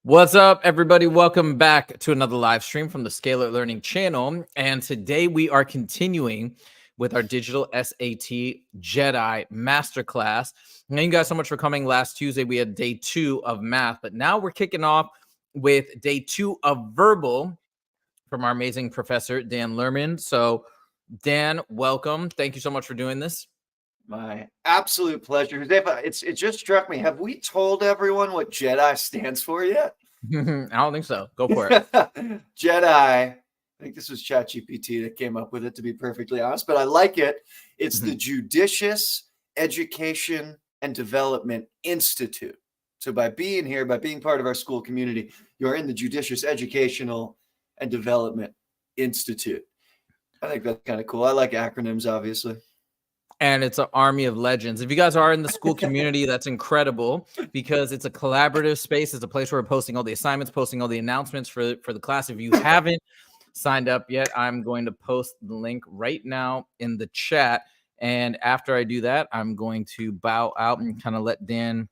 What's up, everybody? Welcome back to another live stream from the Scalar Learning channel. And today we are continuing with our digital SAT J.E.D.I masterclass. Thank you guys so much for coming. Last Tuesday, we had day 2 of math, but now we're kicking off with day 2 of verbal from our amazing professor, Dan Lerman. So, Dan, welcome. Thank you so much for doing this. My absolute pleasure. It just struck me. Have we told everyone what J.E.D.I stands for yet? I don't think so. Go for it. J.E.D.I. I think this was ChatGPT that came up with it, to be perfectly honest, but I like it. It's the Judicious Education and Development Institute. So by being here, by being part of our school community, you're in the Judicious Educational and Development Institute. I think that's kind of cool. I like acronyms, obviously. And it's an army of legends. If you guys are in the school community, that's incredible because it's a collaborative space. It's a place where we're posting all the assignments, posting all the announcements for the class. If you haven't signed up yet, I'm going to post the link right now in the chat. And after I do that, I'm going to bow out and kind of let Dan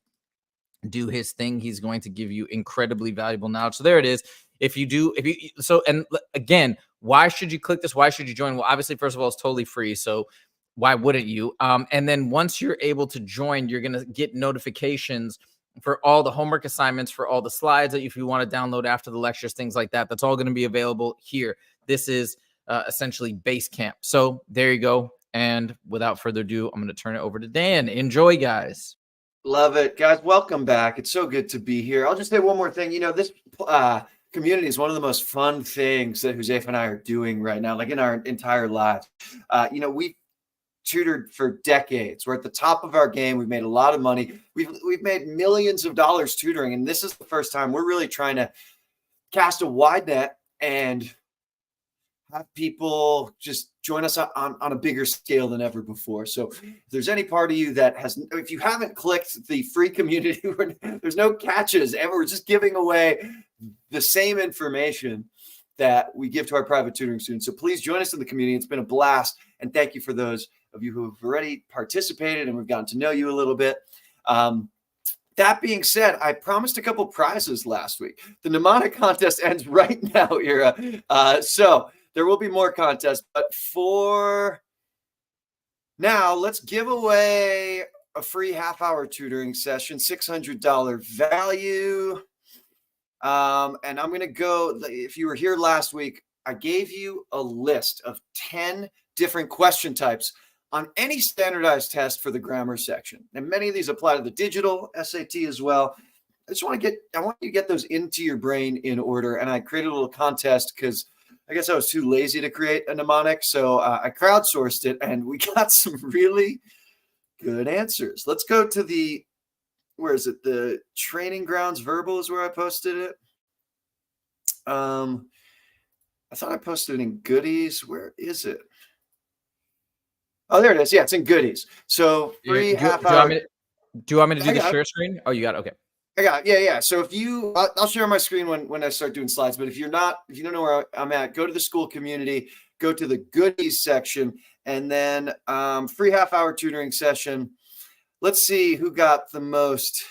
do his thing. He's going to give you incredibly valuable knowledge. So there it is. And again, why should you click this? Why should you join? Well, obviously, first of all, it's totally free. So why wouldn't you? And then once you're able to join, you're going to get notifications for all the homework assignments, for all the slides that if you want to download after the lectures, things like that. That's all going to be available here. This is essentially base camp. So there you go. And without further ado, I'm going to turn it over to Dan. Enjoy, guys. Love it. Guys, welcome back. It's so good to be here. I'll just say one more thing. You know, this community is one of the most fun things that Jose and I are doing right now, like in our entire lives. We've tutored for decades. We're at the top of our game. We've made a lot of money. We've made millions of dollars tutoring, and this is the first time we're really trying to cast a wide net and have people just join us on a bigger scale than ever before. So if there's any part of you that if you haven't clicked the free community, there's no catches, and we're just giving away the same information that we give to our private tutoring students. So please join us in the community. It's been a blast. And thank you for those of you who have already participated and we've gotten to know you a little bit. That being said, I promised a couple prizes last week. The mnemonic contest ends right now, Ira. So there will be more contests. But for now, let's give away a free half-hour tutoring session, $600 value. And I'm going to go, if you were here last week, I gave you a list of 10 different question types on any standardized test for the grammar section. And many of these apply to the digital SAT as well. I want you to get those into your brain in order. And I created a little contest because I guess I was too lazy to create a mnemonic. So I crowdsourced it and we got some really good answers. Let's go to where is it? The Training Grounds Verbal is where I posted it. I thought I posted it in Goodies. Where is it? Oh, there it is. Yeah, it's in Goodies. So free half hour. Do you want me to do the share screen? Oh, you got it. Okay. I got it. Yeah. So I'll share my screen when I start doing slides. But if you don't know where I'm at, go to the school community, go to the Goodies section, and then free half hour tutoring session. Let's see who got the most.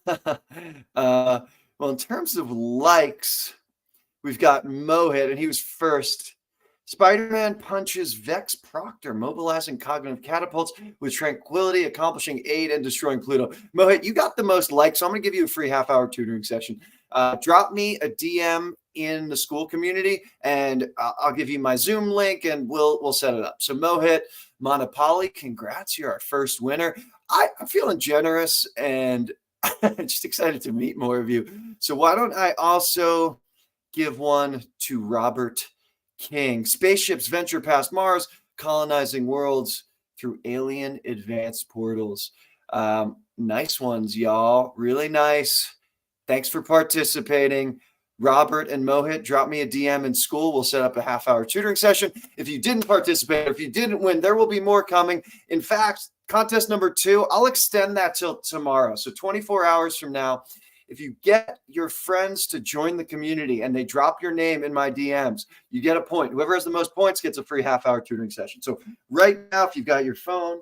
Well, in terms of likes, we've got Mohit, and he was first. Spider-Man punches Vex Proctor, mobilizing cognitive catapults with tranquility, accomplishing aid and destroying Pluto. Mohit, you got the most likes, so I'm going to give you a free half-hour tutoring session. Drop me a DM in the school community, and I'll give you my Zoom link, and we'll set it up. So Mohit, Monopoly, congrats, you're our first winner. I'm feeling generous and just excited to meet more of you. So why don't I also give one to Robert King. Spaceships venture past Mars, colonizing worlds through alien advanced portals. Nice ones, y'all. Really nice. Thanks for participating. Robert and Mohit, drop me a DM in school. We'll set up a half-hour tutoring session. If you didn't participate, or if you didn't win, there will be more coming. In fact, contest number 2, I'll extend that till tomorrow. So 24 hours from now, if you get your friends to join the community and they drop your name in my DMs, you get a point. Whoever has the most points gets a free half-hour tutoring session. So right now, if you've got your phone,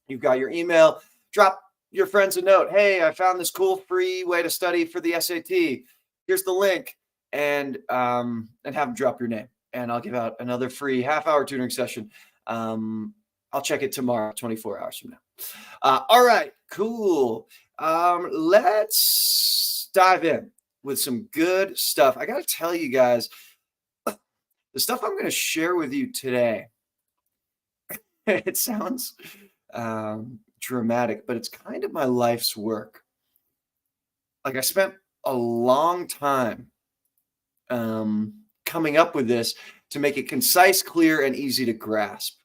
you've got your email, drop your friends a note. Hey, I found this cool free way to study for the SAT. Here's the link, and have them drop your name. And I'll give out another free half-hour tutoring session. I'll check it tomorrow, 24 hours from now. All right, cool. Let's dive in with some good stuff. I got to tell you guys, the stuff I'm going to share with you today, it sounds dramatic, but it's kind of my life's work. Like I spent a long time coming up with this to make it concise, clear, and easy to grasp.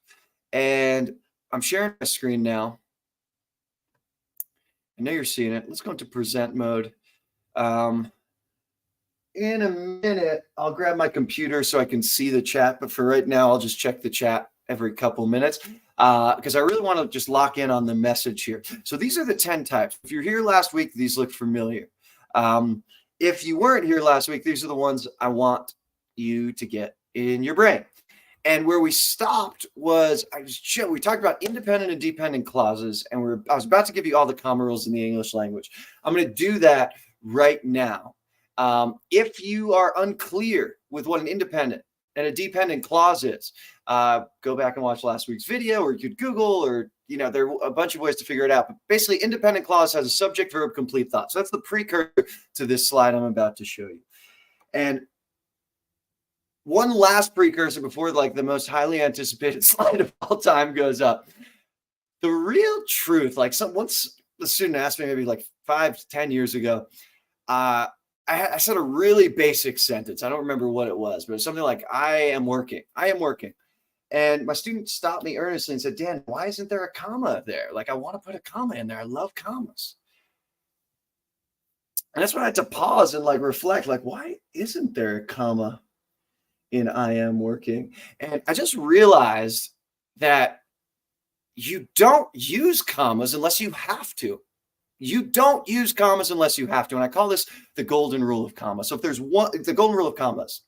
And I'm sharing my screen now. I know you're seeing it. Let's go into present mode. In a minute, I'll grab my computer so I can see the chat. But for right now, I'll just check the chat every couple minutes because I really want to just lock in on the message here. So these are the 10 types. If you're here last week, these look familiar. If you weren't here last week, these are the ones I want you to get in your brain. And where we stopped was we talked about independent and dependent clauses, and I was about to give you all the comma rules in the English language. I'm going to do that right now. If you are unclear with what an independent and a dependent clause is, go back and watch last week's video, or you could Google, or there are a bunch of ways to figure it out. But basically, independent clause has a subject, verb, complete thought. So that's the precursor to this slide I'm about to show you. And one last precursor before the most highly anticipated slide of all time goes up. The real truth, once the student asked me maybe 5 to 10 years ago, I said a really basic sentence. I don't remember what it was, but it's something like, I am working. And my student stopped me earnestly and said, Dan, why isn't there a comma there? I want to put a comma in there. I love commas. And that's when I had to pause and reflect, why isn't there a comma in I am working? And I just realized that you don't use commas unless you have to. You don't use commas unless you have to. And I call this the golden rule of commas. So the golden rule of commas,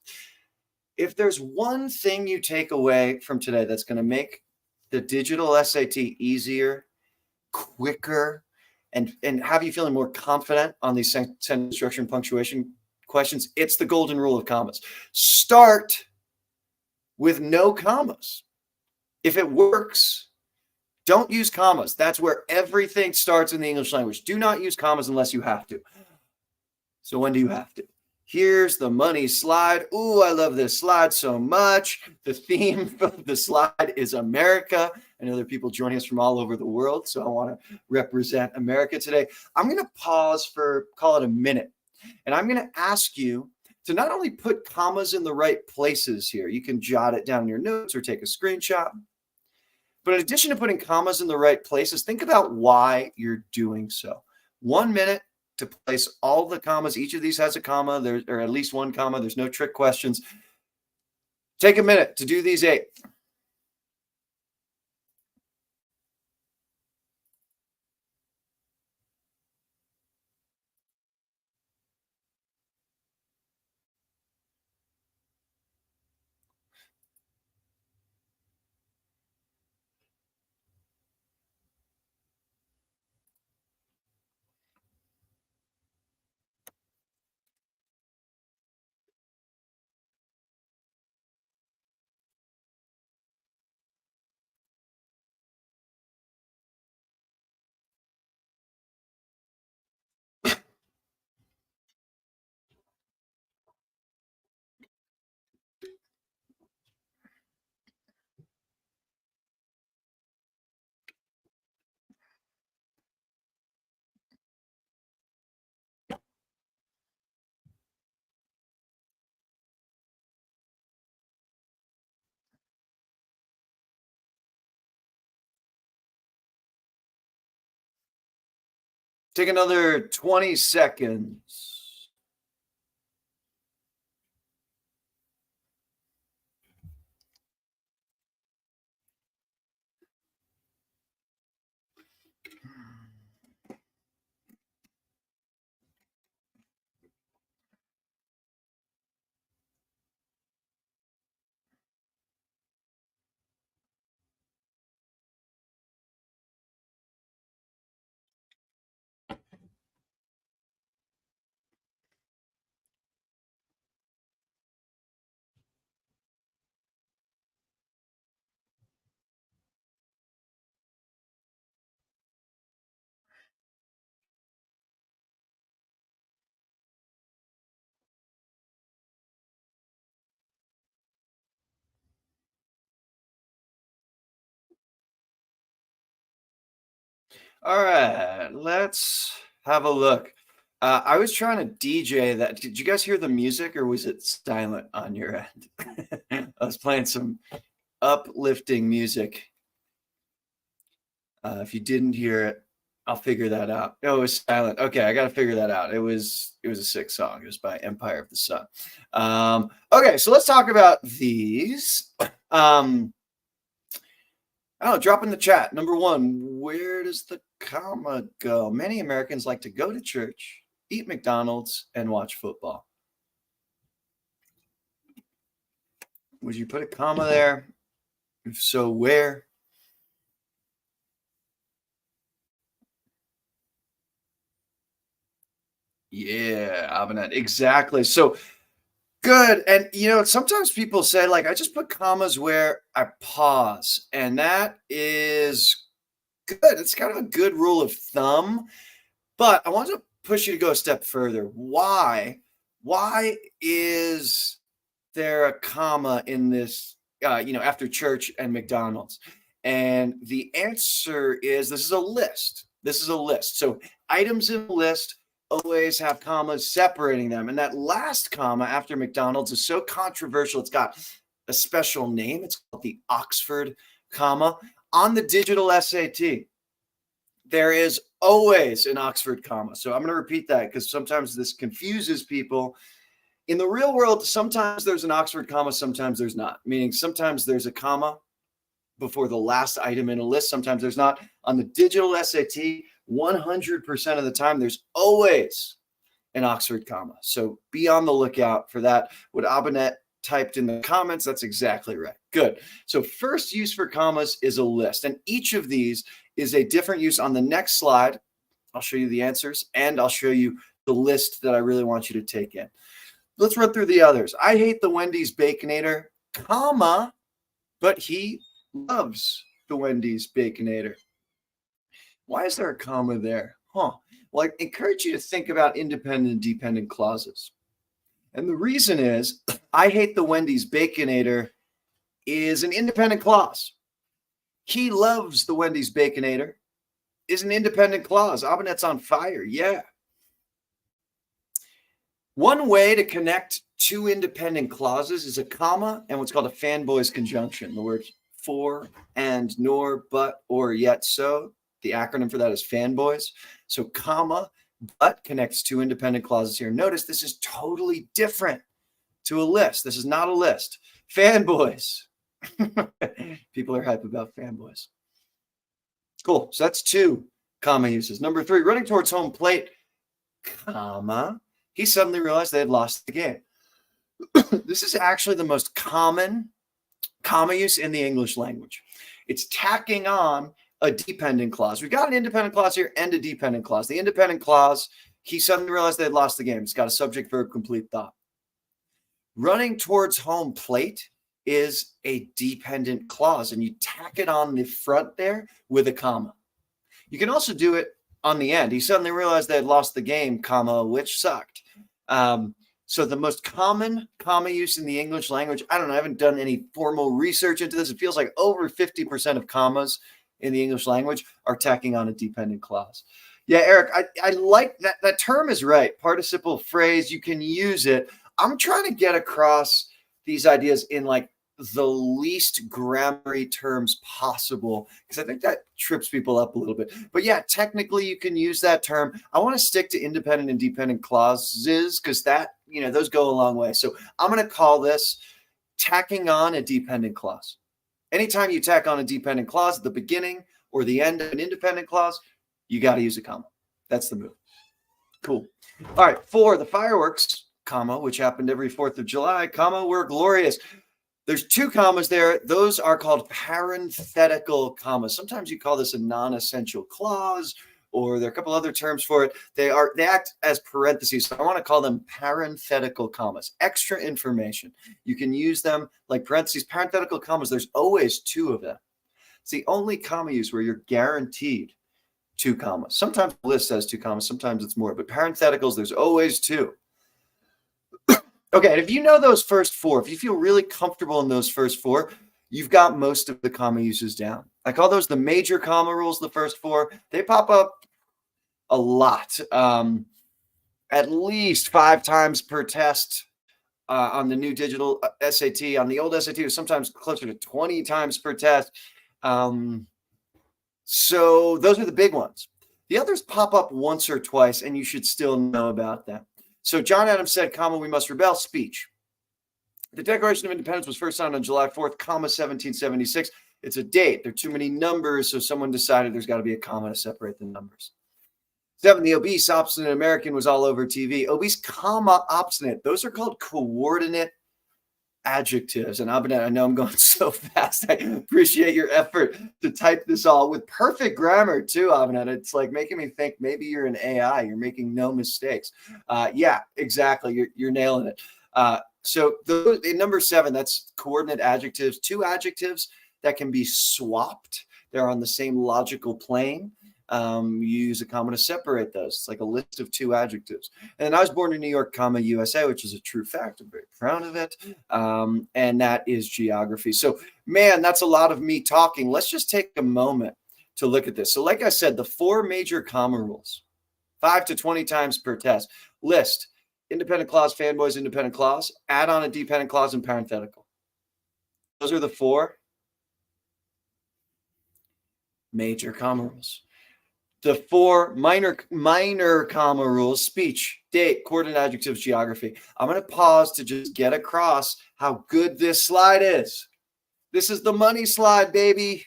if there's one thing you take away from today that's going to make the digital SAT easier, quicker, and have you feeling more confident on these sentence structure and punctuation questions, it's the golden rule of commas. Start with no commas. If it works, don't use commas. That's where everything starts in the English language. Do not use commas unless you have to. So when do you have to? Here's the money slide. Ooh, I love this slide so much. The theme of the slide is America. I know there are people joining us from all over the world, so I want to represent America today. I'm going to pause for, call it a minute, and I'm going to ask you to not only put commas in the right places here, you can jot it down in your notes or take a screenshot, but in addition to putting commas in the right places, think about why you're doing so. 1 minute to place all the commas. Each of these has a comma, or at least one comma. There's no trick questions. Take a minute to do these 8. Take another 20 seconds. All right, let's have a look. I was trying to DJ that. Did you guys hear the music or was it silent on your end? I was playing some uplifting music. If you didn't hear it, I'll figure that out. Oh, it was silent. Okay, I got to figure that out. It was a sick song. It was by Empire of the Sun. Okay, so let's talk about these. Drop in the chat. Number one, where does the comma go? Many Americans like to go to church, eat McDonald's, and watch football. Would you put a comma there? If so, where? Yeah, Abinet, exactly. So good. And sometimes people say, like, I just put commas where I pause, and that is good. It's kind of a good rule of thumb. But I want to push you to go a step further. Why? Why is there a comma in this, after church and McDonald's? And the answer is this is a list. This is a list. So items in the list always have commas separating them. And that last comma after McDonald's is so controversial. It's got a special name. It's called the Oxford comma. On the digital SAT, there is always an Oxford comma. So I'm going to repeat that because sometimes this confuses people. In the real world, sometimes there's an Oxford comma, sometimes there's not. Meaning sometimes there's a comma before the last item in a list, sometimes there's not. On the digital SAT, 100% of the time, there's always an Oxford comma. So be on the lookout for that. What Abinet typed in the comments, that's exactly right. Good. So first use for commas is a list. And each of these is a different use. On the next slide, I'll show you the answers and I'll show you the list that I really want you to take in. Let's run through the others. I hate the Wendy's Baconator, comma, but he loves the Wendy's Baconator. Why is there a comma there? Well, I encourage you to think about independent and dependent clauses. And the reason is, I hate the Wendy's Baconator is an independent clause. He loves the Wendy's Baconator is an independent clause. Abinet's on fire. Yeah. One way to connect two independent clauses is a comma and what's called a fanboys conjunction. The words for, and, nor, but, or, yet, so. The acronym for that is fanboys. So comma, but connects two independent clauses here. Notice this is totally different to a list. This is not a list. Fanboys. People are hype about fanboys. Cool. So that's two comma uses. Number three, running towards home plate, comma. He suddenly realized they had lost the game. This is actually the most common comma use in the English language. It's tacking on a dependent clause. We've got an independent clause here and a dependent clause. The independent clause, he suddenly realized they had lost the game. It's got a subject, verb, complete thought. Running towards home plate is a dependent clause, and you tack it on the front there with a comma. You can also do it on the end. He suddenly realized they had lost the game, comma, which sucked. So the most common comma use in the English language, I don't know, I haven't done any formal research into this. It feels like over 50% of commas in the English language are tacking on a dependent clause. Yeah, Eric, I like that. That term is right. Participle phrase, you can use it. I'm trying to get across these ideas in like the least grammary terms possible, because I think that trips people up a little bit. But yeah, technically you can use that term. I want to stick to independent and dependent clauses because that, those go a long way. So I'm going to call this tacking on a dependent clause. Anytime you tack on a dependent clause at the beginning or the end of an independent clause, you got to use a comma. That's the move. Cool. All right. For the fireworks, comma, which happened every 4th of July, comma, we're glorious. There's two commas there. Those are called parenthetical commas. Sometimes you call this a non-essential clause, or there are a couple other terms for it. They act as parentheses. So I want to call them parenthetical commas. Extra information. You can use them like parentheses. Parenthetical commas, there's always two of them. It's the only comma use where you're guaranteed two commas. Sometimes the list has two commas, sometimes it's more, but parentheticals, there's always two. Okay, and if you know those first four, if you feel really comfortable in those first four, you've got most of the comma uses down. I call those the major comma rules, the first 4. They pop up a lot, at least 5 times per test on the new digital SAT. On the old SAT, it was sometimes closer to 20 times per test. So those are the big ones. The others pop up once or twice, and you should still know about them. So John Adams said, comma, we must rebel, speech. The Declaration of Independence was first signed on July 4th, comma, 1776. It's a date. There are too many numbers, so someone decided there's got to be a comma to separate the numbers. 7, the obese, obstinate American was all over TV. Obese, comma, obstinate. Those are called coordinate adjectives. And Abinette, I know I'm going so fast. I appreciate your effort to type this all with perfect grammar too, Abinette. It's like making me think maybe you're an AI. You're making no mistakes. Yeah, exactly. You're nailing it. So in number 7, that's coordinate adjectives. 2 adjectives that can be swapped. They're on the same logical plane. You use a comma to separate those. It's like a list of 2 adjectives. And I was born in New York, comma, USA, which is a true fact. I'm very proud of it. And that is geography. So, man, that's a lot of me talking. Let's just take a moment to look at this. So, like I said, the 4 major comma rules, 5 to 20 times per test. List: independent clause, fanboys, independent clause, add on a dependent clause, and parenthetical. Those are the 4 major comma rules. The 4 minor comma rules: speech, date, coordinate adjectives, geography. I'm going to pause to just get across how good this slide is. This is the money slide, baby.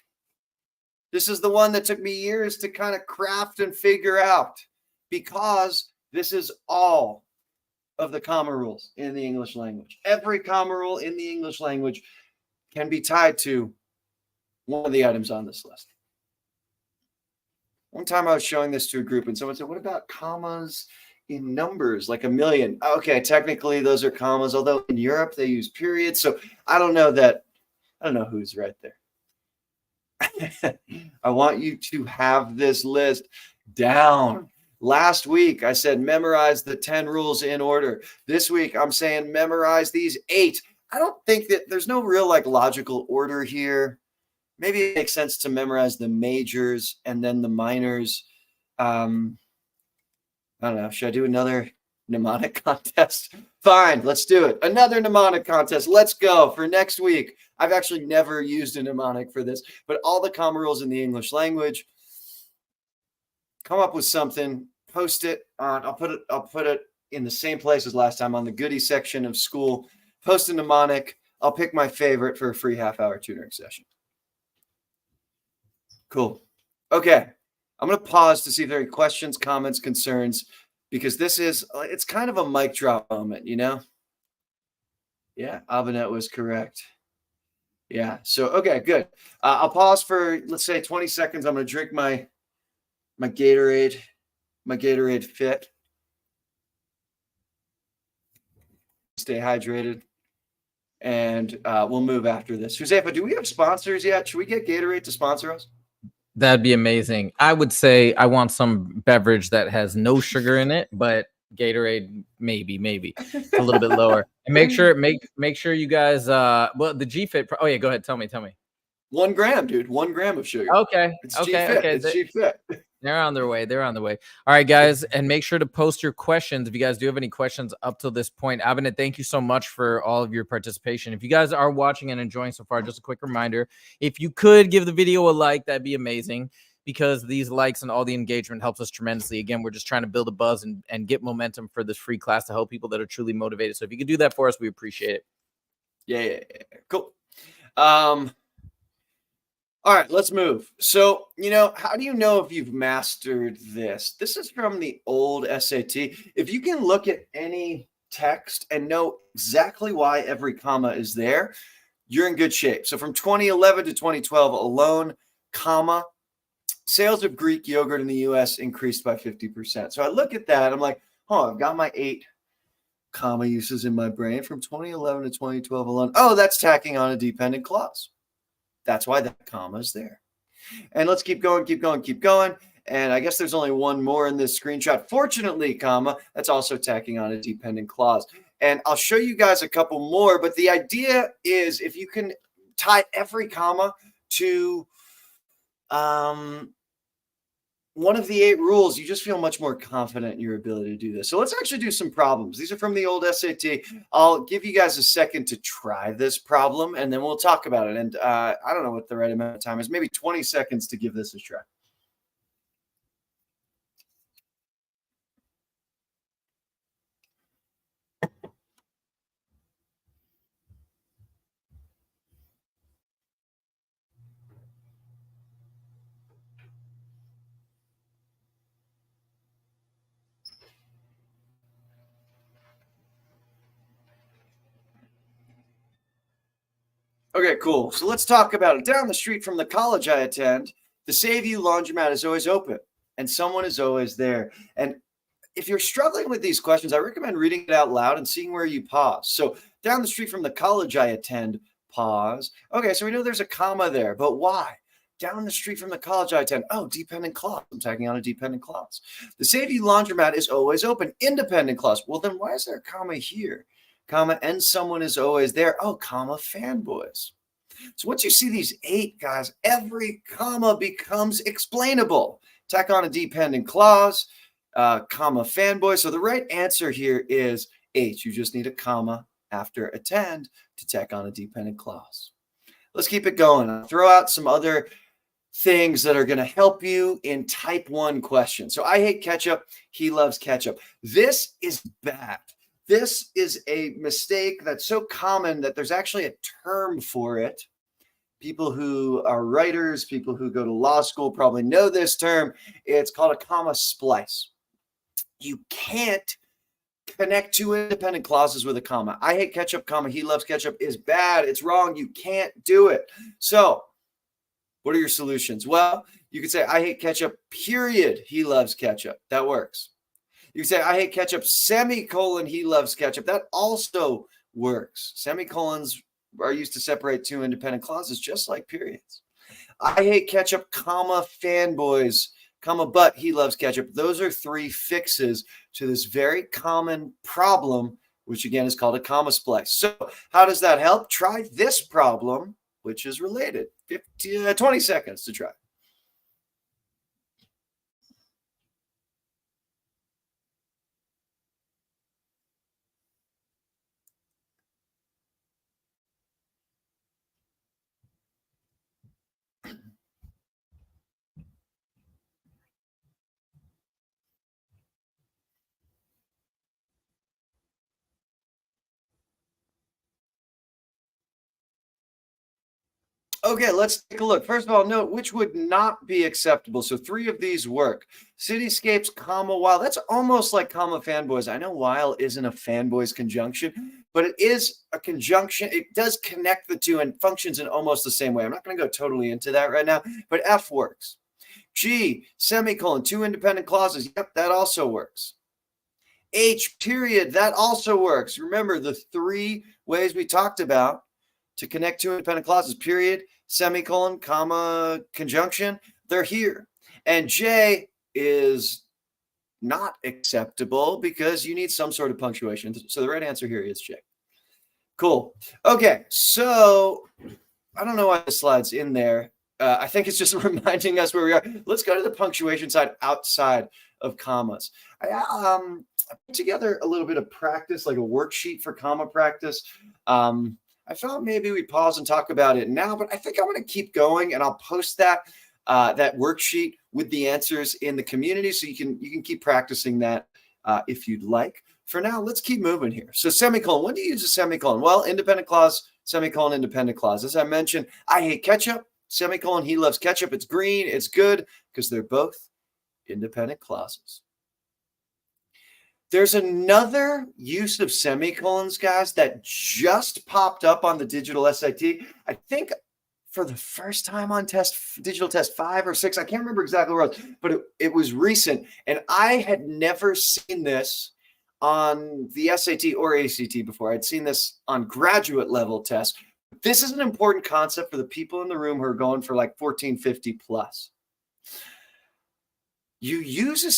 This is the one that took me years to kind of craft and figure out, because this is all of the comma rules in the English language. Every comma rule in the English language can be tied to one of the items on this list. One time I was showing this to a group and someone said, what about commas in numbers, like 1,000,000? Okay, technically those are commas, although in Europe they use periods. So I don't know who's right there. I want you to have this list down. Last week I said memorize the 10 rules in order. This week I'm saying memorize these 8. I don't think that there's no real logical order here. Maybe it makes sense to memorize the majors and then the minors. I don't know. Should I do another mnemonic contest? Fine, let's do it. Another mnemonic contest. Let's go for next week. I've actually never used a mnemonic for this, but all the comma rules in the English language. Come up with something, post it on. I'll put it in the same place as last time, on the goodie section of school. Post a mnemonic. I'll pick my favorite for a free half-hour tutoring session. Cool. Okay. I'm going to pause to see if there are any questions, comments, concerns, because it's kind of a mic drop moment, you know? Yeah, Abinette was correct. Yeah. So, okay, good. I'll pause for, let's say, 20 seconds. I'm going to drink my Gatorade Fit. Stay hydrated. And we'll move after this. Josefa, do we have sponsors yet? Should we get Gatorade to sponsor us? That'd be amazing. I would say I want some beverage that has no sugar in it, but Gatorade maybe it's a little bit lower. And make sure you guys well, the G-Fit. Oh yeah, go ahead. Tell me. 1 gram, dude. 1 gram of sugar. Okay. It's G-Fit. It's G-Fit. They're on their way. All right, guys, and make sure to post your questions if you guys do have any questions up till this point. Abinette, thank you so much for all of your participation. If you guys are watching and enjoying so far, just a quick reminder, if you could give the video a like, that'd be amazing, because these likes and all the engagement helps us tremendously. Again, we're just trying to build a buzz and get momentum for this free class to help people that are truly motivated. So if you could do that for us, we appreciate it. Yeah. Cool. All right, let's move. So, how do you know if you've mastered this? This is from the old SAT. If you can look at any text and know exactly why every comma is there, you're in good shape. So from 2011 to 2012 alone, comma, sales of Greek yogurt in the U.S. increased by 50%. So I look at that, I'm like, I've got my 8 comma uses in my brain from 2011 to 2012 alone. Oh, that's tacking on a dependent clause. That's why that comma is there. And let's keep going. And I guess there's only one more in this screenshot. Fortunately, comma, that's also tacking on a dependent clause. And I'll show you guys a couple more, but the idea is if you can tie every comma to one of the 8 rules, you just feel much more confident in your ability to do this. So let's actually do some problems. These are from the old SAT. I'll give you guys a second to try this problem, and then we'll talk about it. And I don't know what the right amount of time is, maybe 20 seconds to give this a try. Okay, cool. So let's talk about it. Down the street from the college I attend, the Save You laundromat is always open and someone is always there. And if you're struggling with these questions, I recommend reading it out loud and seeing where you pause. So down the street from the college I attend, pause. Okay, so we know there's a comma there, but why? Down the street from the college I attend. Oh, dependent clause. I'm tagging on a dependent clause. The Save You laundromat is always open. Independent clause. Well, then why is there a comma here? Comma, and someone is always there. Oh, comma, fanboys. So once you see these 8 guys, every comma becomes explainable. Tack on a dependent clause, comma, fanboy. So the right answer here is H. You just need a comma after attend to tack on a dependent clause. Let's keep it going. I'll throw out some other things that are going to help you in type 1 questions. So I hate ketchup. He loves ketchup. This is bad. This is a mistake that's so common that there's actually a term for it. People who are writers, people who go to law school probably know this term. It's called a comma splice. You can't connect 2 independent clauses with a comma. I hate ketchup, comma, he loves ketchup is bad. It's wrong. You can't do it. So what are your solutions? Well, you could say, I hate ketchup, period, he loves ketchup. That works. You can say, I hate ketchup, semicolon, he loves ketchup. That also works. Semicolons are used to separate 2 independent clauses, just like periods. I hate ketchup, comma, fanboys, comma, but he loves ketchup. Those are 3 fixes to this very common problem, which again is called a comma splice. So how does that help? Try this problem, which is related. 20 seconds to try. Okay, let's take a look. First of all, note which would not be acceptable. So 3 of these work. Cityscapes, comma, while. That's almost like comma fanboys. I know while isn't a fanboys conjunction, but it is a conjunction. It does connect the 2 and functions in almost the same way. I'm not going to go totally into that right now, but F works. G, semicolon, 2 independent clauses. Yep, that also works. H, period, that also works. Remember the 3 ways we talked about to connect 2 independent clauses, period, semicolon, comma, conjunction, they're here. And J is not acceptable because you need some sort of punctuation. So the right answer here is J. Cool. Okay, so I don't know why the slide's in there. I think it's just reminding us where we are. Let's go to the punctuation side outside of commas. I put together a little bit of practice, like a worksheet for comma practice. I thought maybe we'd pause and talk about it now, but I think I'm going to keep going, and I'll post that worksheet with the answers in the community, so you can keep practicing that if you'd like. For now, let's keep moving here. So semicolon. When do you use a semicolon? Well, independent clause, semicolon, independent clause. As I mentioned, I hate ketchup. Semicolon, he loves ketchup. It's green. It's good because they're both independent clauses. There's another use of semicolons, guys, that just popped up on the digital SAT. I think for the first time on digital test 5 or 6. I can't remember exactly where it was, but it was recent. And I had never seen this on the SAT or ACT before. I'd seen this on graduate level tests. This is an important concept for the people in the room who are going for like 1450 plus. You use a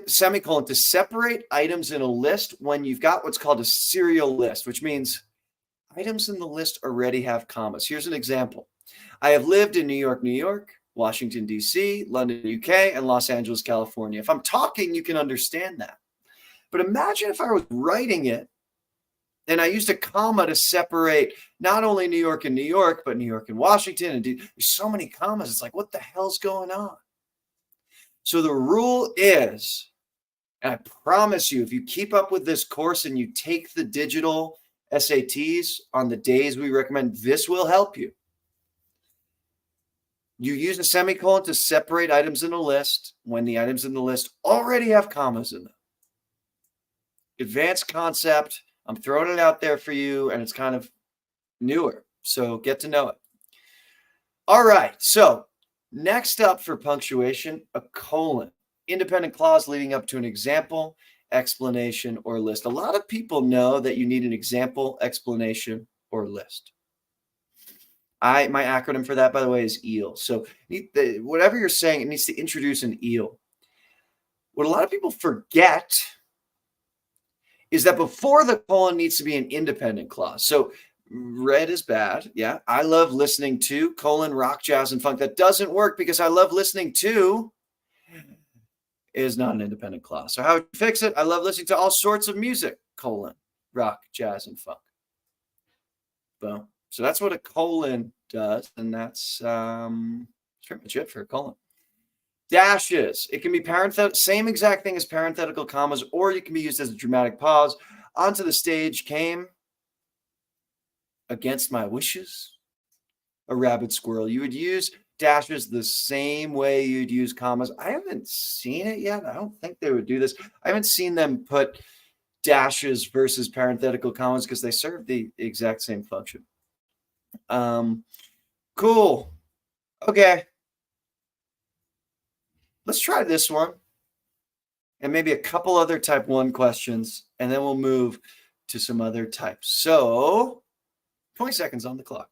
semicolon to separate items in a list when you've got what's called a serial list, which means items in the list already have commas. Here's an example. I have lived in New York, New York, Washington, D.C., London, UK, and Los Angeles, California. If I'm talking, you can understand that. But imagine if I was writing it and I used a comma to separate not only New York and New York, but New York and Washington. And there's so many commas. It's like, what the hell's going on? So the rule is, and I promise you, if you keep up with this course and you take the digital SATs on the days we recommend, this will help you. You use a semicolon to separate items in a list when the items in the list already have commas in them. Advanced concept. I'm throwing it out there for you, and it's kind of newer, so get to know it. All right, so next up for punctuation, a colon. Independent clause leading up to an example, explanation, or list. A lot of people know that you need an example, explanation, or list. My acronym for that, by the way, is EAL. So whatever you're saying, it needs to introduce an EAL. What a lot of people forget is that before the colon needs to be an independent clause. So red is bad. Yeah. I love listening to colon rock, jazz, and funk. That doesn't work because I love listening to is not an independent clause. So how would you fix it? I love listening to all sorts of music, colon, rock, jazz, and funk. Boom. So that's what a colon does. And that's pretty much it for a colon. Dashes. It can be parenthetical, same exact thing as parenthetical commas, or it can be used as a dramatic pause. Onto the stage came, against my wishes, a rabid squirrel. You would use dashes the same way you'd use commas. I haven't seen it yet. I don't think they would do this. I haven't seen them put dashes versus parenthetical commas because they serve the exact same function. Cool. Okay. Let's try this one and maybe a couple other type 1 questions, and then we'll move to some other types. So 20 seconds on the clock.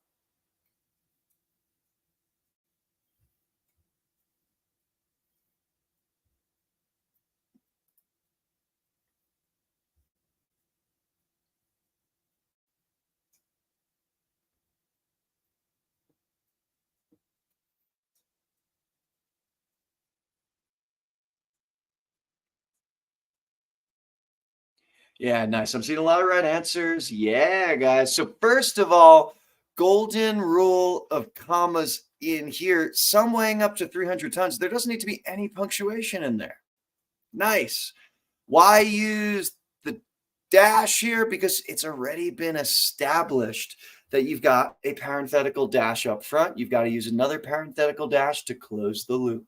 Yeah, nice. I'm seeing a lot of right answers. Yeah, guys. So first of all, golden rule of commas in here, some weighing up to 300 tons. There doesn't need to be any punctuation in there. Nice. Why use the dash here? Because it's already been established that you've got a parenthetical dash up front. You've got to use another parenthetical dash to close the loop.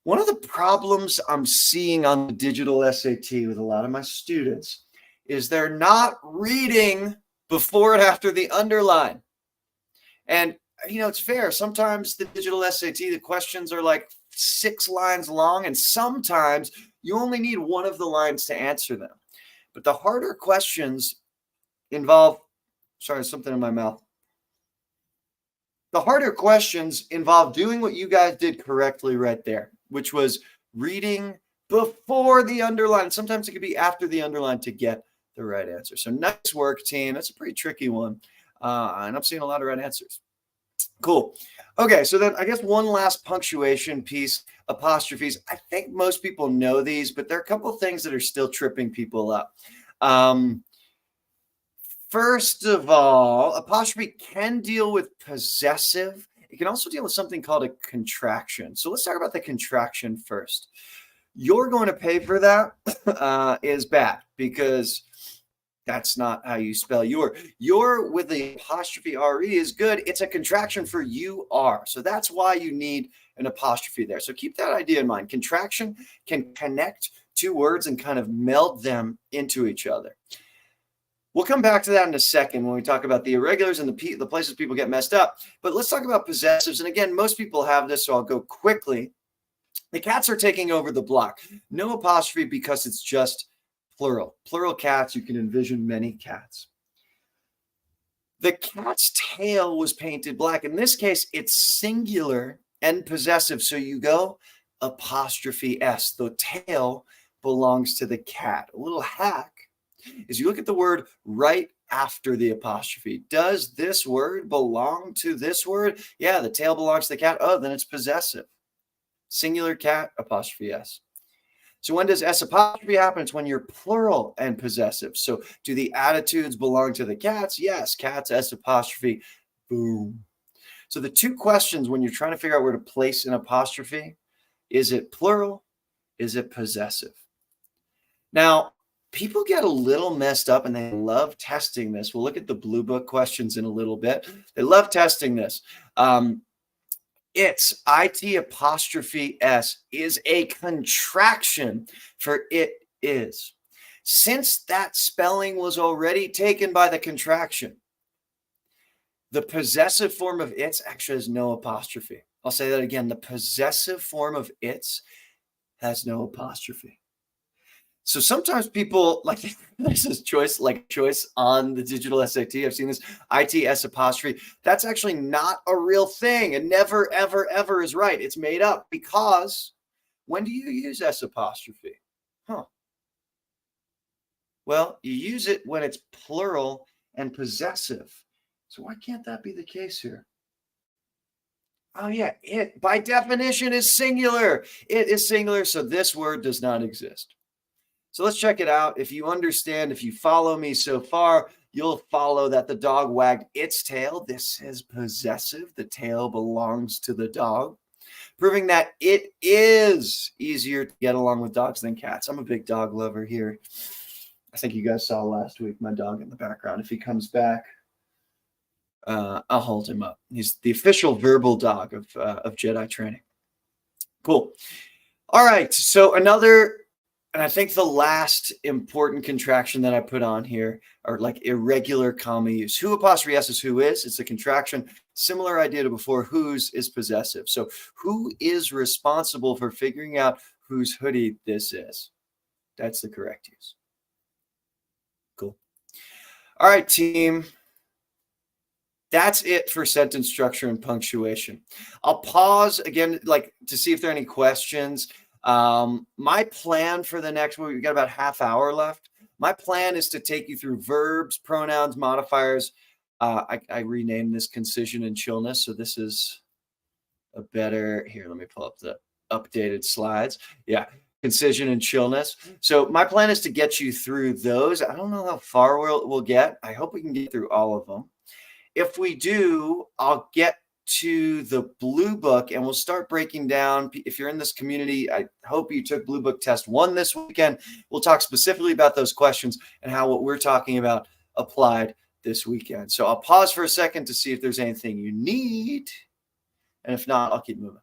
One of the problems I'm seeing on the digital SAT with a lot of my students is they're not reading before and after the underline. And, it's fair. Sometimes the digital SAT, the questions are like 6 lines long, and sometimes you only need one of the lines to answer them. But the harder questions involve, something in my mouth. The harder questions involve doing what you guys did correctly right there, which was reading before the underline. Sometimes it could be after the underline to get the right answer. So nice work, team. That's a pretty tricky one. And I'm seeing a lot of right answers. Cool. Okay, so then I guess one last punctuation piece, apostrophes. I think most people know these, but there are a couple of things that are still tripping people up. First of all, apostrophe can deal with possessive. It can also deal with something called a contraction. So let's talk about the contraction first. You're going to pay for that is bad because that's not how you spell your. Your with the apostrophe RE is good. It's a contraction for you are. So that's why you need an apostrophe there. So keep that idea in mind. Contraction can connect 2 words and kind of meld them into each other. We'll come back to that in a second when we talk about the irregulars and the places people get messed up. But let's talk about possessives. And again, most people have this, so I'll go quickly. The cats are taking over the block. No apostrophe because it's just plural. Plural cats, you can envision many cats. The cat's tail was painted black. In this case, it's singular and possessive. So you go apostrophe S. The tail belongs to the cat. A little hack. is you look at the word right after the apostrophe. Does this word belong to this word? Yeah, the tail belongs to the cat. Oh, then it's possessive. Singular cat, apostrophe S. So when does S apostrophe happen? It's when you're plural and possessive. So do the attitudes belong to the cats? Yes, cats, S apostrophe, boom. So the two questions when you're trying to figure out where to place an apostrophe, is it plural? Is it possessive? Now, people get a little messed up and they love testing this. We'll look at the Bluebook questions in a little bit. They love testing this. It's IT apostrophe S is a contraction for it is. Since that spelling was already taken by the contraction, the possessive form of it's actually has no apostrophe. I'll say that again. The possessive form of it's has no apostrophe. So sometimes people like this is choice on the digital SAT. I've seen this ITS apostrophe. That's actually not a real thing. And never, ever, ever is right. It's made up because when do you use S apostrophe? Well, you use it when it's plural and possessive. So why can't that be the case here? Oh yeah, it by definition is singular. It is singular, so this word does not exist. So let's check it out. If you understand, if you follow me so far, you'll follow that the dog wagged its tail. This is possessive. The tail belongs to the dog, proving that it is easier to get along with dogs than cats. I'm a big dog lover here. I think you guys saw last week my dog in the background. If he comes back, I'll hold him up. He's the official verbal dog of J.E.D.I training. Cool. All right. So another, and I think the last important contraction that I put on here are like irregular comma use. Who apostrophe S is who is. It's a contraction. Similar idea to before. Whose is possessive. So who is responsible for figuring out whose hoodie this is? That's the correct use. Cool. All right, team. That's it for sentence structure and punctuation. I'll pause again, like to see if there are any questions. My plan for the next week, we got about half hour left. My plan is to take you through verbs, pronouns, modifiers. I renamed this concision and chillness. So this is a better, here, let me pull up the updated slides. Yeah, concision and chillness. So my plan is to get you through those. I don't know how far we'll get. I hope we can get through all of them. If we do, I'll get to the Bluebook and we'll start breaking down. If you're in this community, I hope you took Bluebook test 1 this weekend. We'll talk specifically about those questions and how what we're talking about applied this weekend. So I'll pause for a second to see if there's anything you need. And if not, I'll keep moving.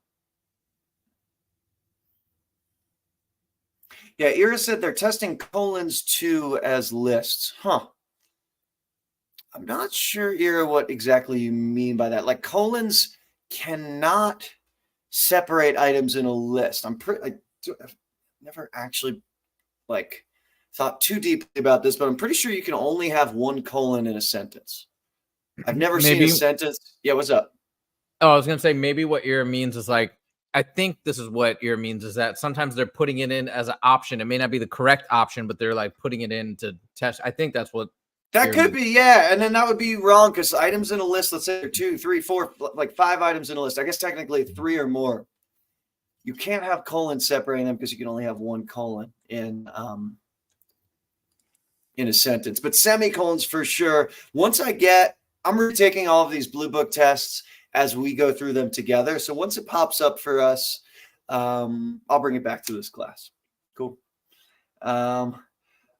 Yeah, Ira said they're testing colons too as lists. I'm not sure, Ira, what exactly you mean by that. Like colons cannot separate items in a list. I've never actually like thought too deeply about this, but I'm pretty sure you can only have one colon in a sentence. I've never seen a sentence. Yeah, what's up? Oh, I was gonna say maybe what Ira means is like, I think this is what Ira means is that sometimes they're putting it in as an option. It may not be the correct option, but they're like putting it in to test. I think that's what. That could be, yeah. And then that would be wrong because items in a list, let's say 2, 3, 4, like 5 items in a list. I guess technically 3 or more. You can't have colons separating them because you can only have one colon in a sentence. But semicolons for sure. I'm retaking all of these Bluebook tests as we go through them together. So once it pops up for us, I'll bring it back to this class. Cool.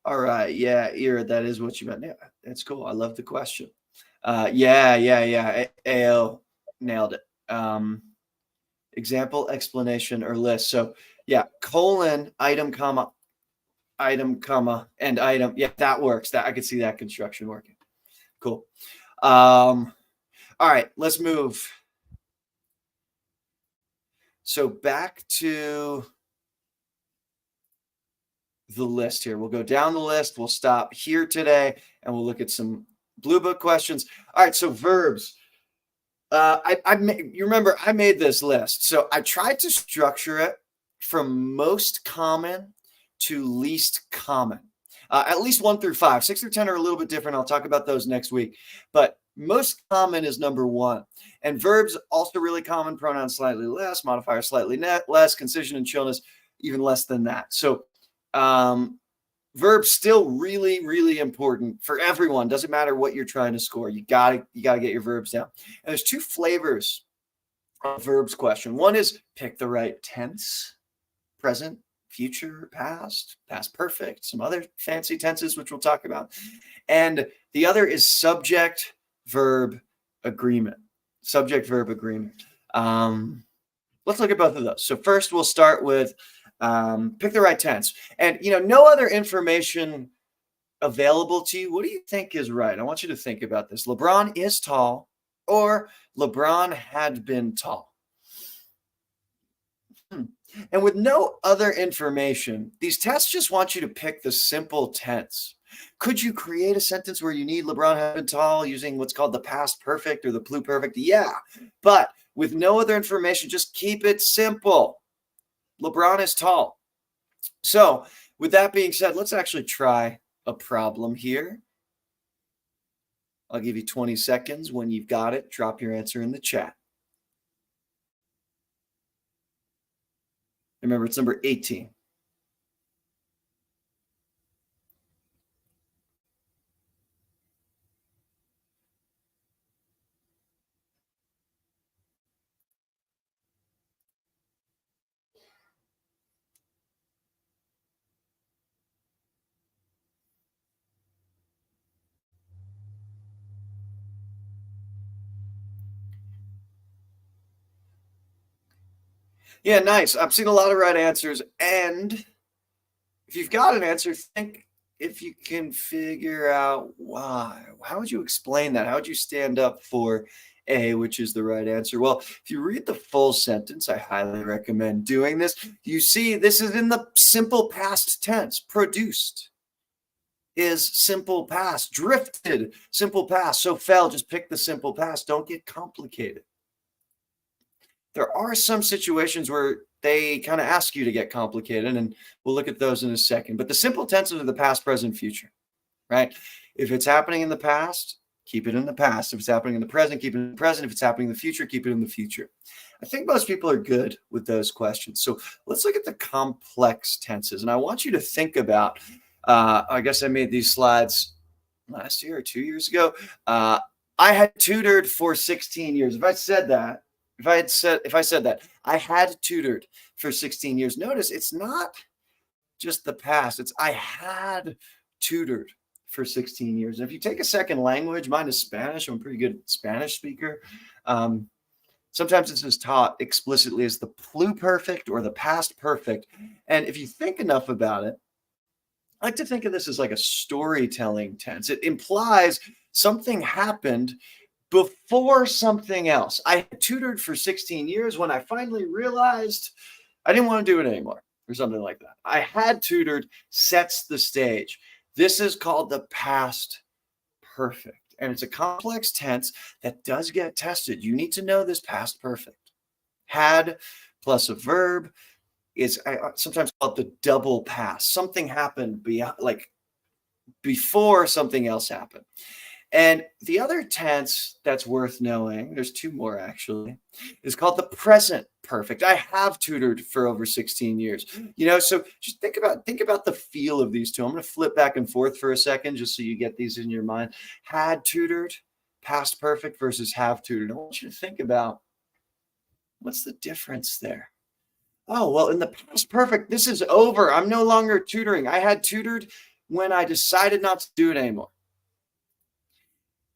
All right. Yeah, Ira, that is what you meant. Yeah, that's cool. I love the question. Yeah. AO nailed it. Example, explanation, or list. So yeah, colon, item, comma, and item. Yeah, that works. That I could see that construction working. Cool. All right, let's move. So back to the list here. We'll go down the list. We'll stop here today and we'll look at some Bluebook questions. All right, so verbs. You remember I made this list. So I tried to structure it from most common to least common. At least 1 through 5. 6 through 10 are a little bit different. I'll talk about those next week. But most common is number 1. And verbs also really common. Pronouns slightly less, modifier slightly less, concision and chillness even less than that. So verbs still really, really important for everyone. Doesn't matter what you're trying to score. You gotta get your verbs down. And there's 2 flavors of verbs question. One is pick the right tense, present, future, past perfect, some other fancy tenses, which we'll talk about. And the other is subject-verb agreement. Subject-verb agreement. Let's look at both of those. So first, we'll start with pick the right tense. And, no other information available to you. What do you think is right? I want you to think about this. LeBron is tall, or LeBron had been tall. And with no other information, these tests just want you to pick the simple tense. Could you create a sentence where you need LeBron had been tall using what's called the past perfect or the pluperfect? Yeah, but with no other information, just keep it simple. LeBron is tall. So with that being said, let's actually try a problem here. I'll give you 20 seconds. When you've got it, drop your answer in the chat. Remember, it's number 18. Yeah, nice. I'm seeing a lot of right answers. And if you've got an answer, think if you can figure out why. How would you explain that? How would you stand up for A, which is the right answer? Well, if you read the full sentence, I highly recommend doing this. You see, this is in the simple past tense. Produced is simple past. Drifted, simple past. So fell, just pick the simple past. Don't get complicated. There are some situations where they kind of ask you to get complicated, and we'll look at those in a second. But the simple tenses are the past, present, future, right? If it's happening in the past, keep it in the past. If it's happening in the present, keep it in the present. If it's happening in the future, keep it in the future. I think most people are good with those questions. So let's look at the complex tenses. And I want you to think about, I guess I made these slides last year or 2 years ago. I had tutored for 16 years. If I said that, I had tutored for 16 years. Notice it's not just the past. It's I had tutored for 16 years. And if you take a second language, mine is Spanish. I'm a pretty good Spanish speaker. Sometimes this is taught explicitly as the pluperfect or the past perfect. And if you think enough about it, I like to think of this as like a storytelling tense. It implies something happened before something else. I tutored for 16 years when I finally realized I didn't want to do it anymore or something like that. I had tutored sets the stage. This is called the past perfect. And it's a complex tense that does get tested. You need to know this past perfect. Had plus a verb is sometimes called the double past. Something happened before something else happened. And the other tense that's worth knowing, there's 2 more actually, is called the present perfect. I have tutored for over 16 years. So just think about the feel of these 2. I'm going to flip back and forth for a second just so you get these in your mind. Had tutored, past perfect versus have tutored. I want you to think about what's the difference there. Oh, well, in the past perfect, this is over. I'm no longer tutoring. I had tutored when I decided not to do it anymore.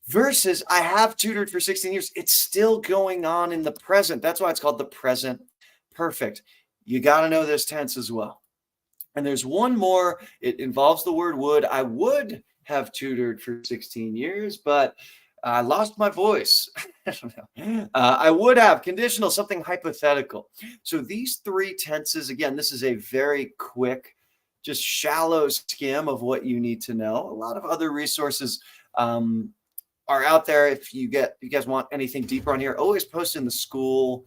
Versus I have tutored for 16 years. It's still going on in the present. That's why it's called the present perfect. You got to know this tense as well. And there's one more. It involves the word would. I would have tutored for 16 years, but I lost my voice. I would have conditional, something hypothetical. So these 3 tenses, again, this is a very quick, just shallow skim of what you need to know. A lot of other resources are out there. If you guys want anything deeper on here, always post in the school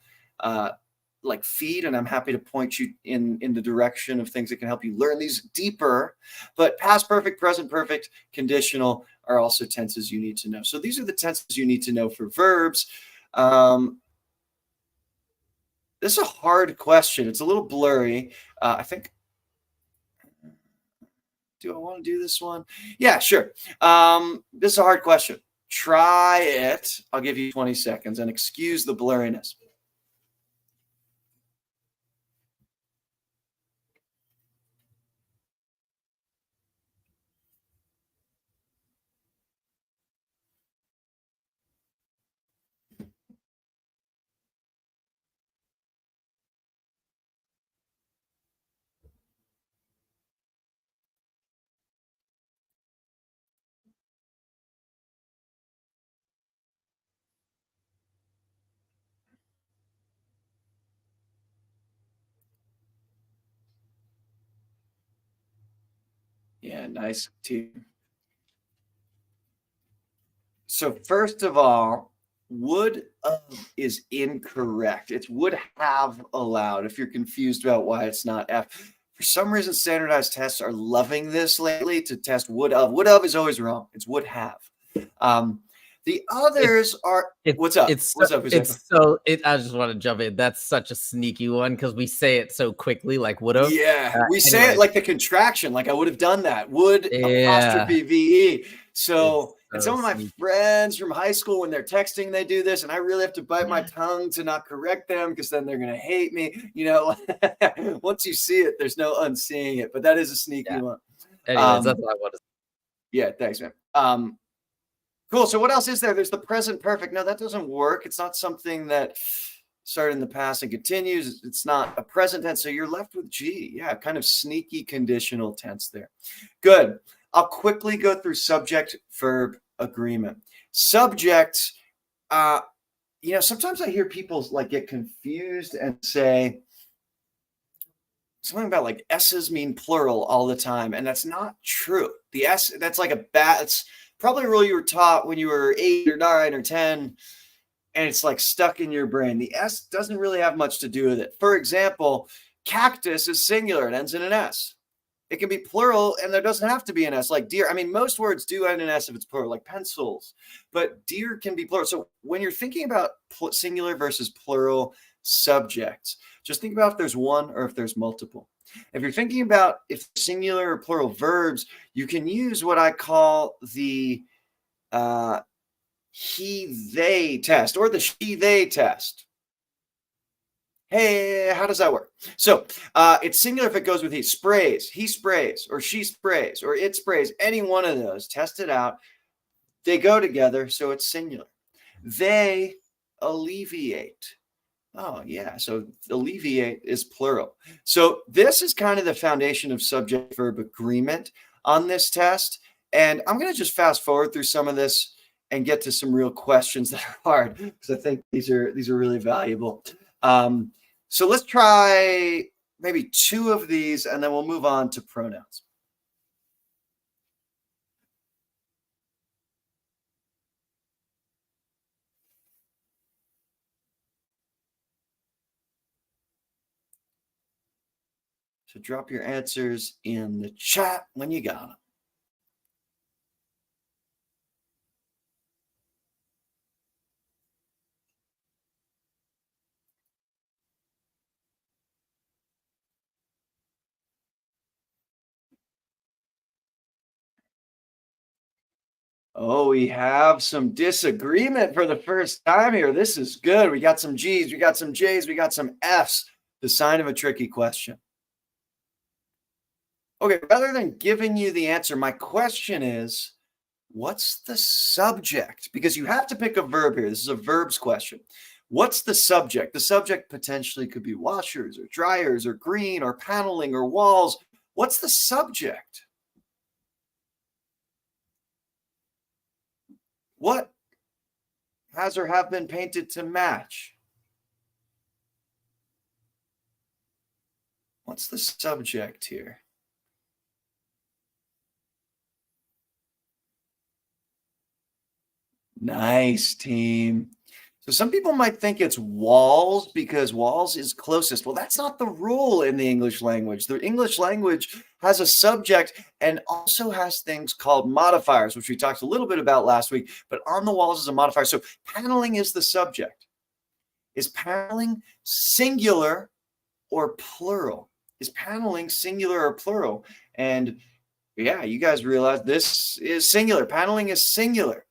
like feed, and I'm happy to point you in the direction of things that can help you learn these deeper. But past perfect, present perfect, conditional are also tenses you need to know. So these are the tenses you need to know for verbs. This is a hard question. It's a little blurry. I think. Do I want to do this one? Yeah, sure. This is a hard question. Try it. I'll give you 20 seconds and excuse the blurriness. Yeah, nice team. So first of all, would of is incorrect. It's would have allowed if you're confused about why it's not F. For some reason, standardized tests are loving this lately to test would of. Would of is always wrong. It's would have. The others are what's up? What's up? I just want to jump in. That's such a sneaky one because we say it so quickly, like would have. Yeah, we say Anyways. it like the contraction, like I would have done that. Would apostrophe VE. So, and some of my friends from high school, when they're texting, they do this, and I really have to bite my tongue to not correct them because then they're gonna hate me. You know, once you see it, there's no unseeing it. But that is a sneaky one. Anyways, that's what I want to say. Yeah, thanks, man. Cool. So what else is there? There's the present perfect. No, that doesn't work. It's not something that started in the past and continues. It's not a present tense. So you're left with G. Yeah, kind of sneaky conditional tense there. Good. I'll quickly go through subject verb agreement. Subject, sometimes I hear people like get confused and say something about like S's mean plural all the time. And that's not true. The S, that's like it's probably a rule you were taught when you were 8 or 9 or 10. And it's like stuck in your brain. The S doesn't really have much to do with it. For example, cactus is singular. It ends in an S. It can be plural, and there doesn't have to be an S. Like deer. I mean, most words do end in S if it's plural, like pencils. But deer can be plural. So when you're thinking about singular versus plural subjects, just think about if there's one or if there's multiple. If you're thinking about if singular or plural verbs, you can use what I call the he-they test or the she-they test. Hey, how does that work? So it's singular if it goes with he sprays, or she sprays, or it sprays. Any one of those, test it out. They go together, so it's singular. They alleviate. Oh, yeah. So alleviate is plural. So this is kind of the foundation of subject-verb agreement on this test. And I'm going to just fast forward through some of this and get to some real questions that are hard because I think these are really valuable. So let's try maybe 2 of these, and then we'll move on to pronouns. So drop your answers in the chat when you got them. Oh, we have some disagreement for the first time here. This is good. We got some G's, we got some J's, we got some F's. The sign of a tricky question. Okay, rather than giving you the answer, my question is, what's the subject? Because you have to pick a verb here. This is a verbs question. What's the subject? The subject potentially could be washers or dryers or green or paneling or walls. What's the subject? What has or have been painted to match? What's the subject here? Nice, team. So some people might think it's walls because walls is closest. Well, that's not the rule in the English language. The English language has a subject and also has things called modifiers, which we talked a little bit about last week, but on the walls is a modifier. So paneling is the subject. Is paneling singular or plural? Is paneling singular or plural? And yeah, you guys realize this is singular. Paneling is singular.